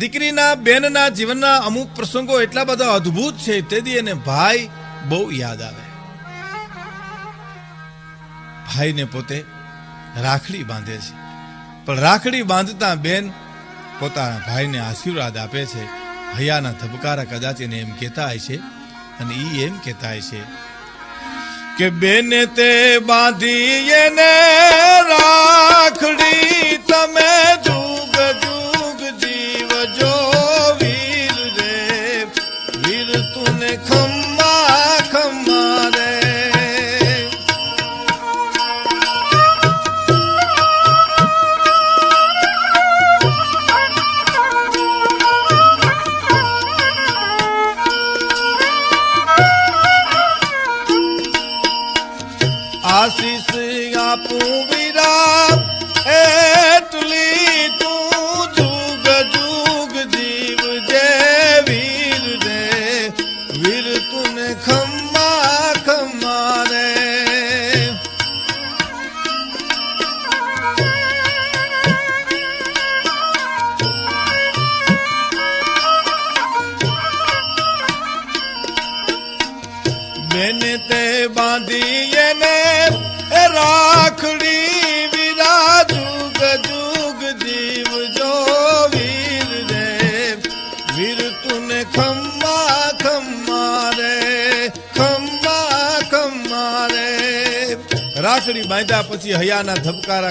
દીકરીના બેનના જીવનના અમુક પ્રસંગો એટલા બધા અદ્ભુત છે, તેથી એને ભાઈ બહુ યાદ આવે. ભાઈને પોતે રાખડી બાંધે છે, પણ રાખડી બાંધતા બેન પોતાના ભાઈને આશીર્વાદ આપે છે. હૈયાના ધબકારા કદાચ એને એમ કહેતા હોય છે, અને ઈ એમ કહેતા હોય છે કે બેને તે બાંધી એને રાખડી, તમે જુગ જુગ જીવજો વીર રે, વીર તુને ખમ્મા ખમ્મા રે. આશીષ આપું વીરા એટલી તું જુગ જુગ જીવજે વીર રે, વીર તુને ખમ્મા ખમ્મા રે. બેને તે બાંધી એને રાખડી, વીરા જુગ જુગ જીવજો વીર રે, વીર તુને ખમ્મા ખમ્મા રે, ખમ્મા ખમ્મા રે. રાખડી બાંધ્યા પછી હૈયાના ધબકારા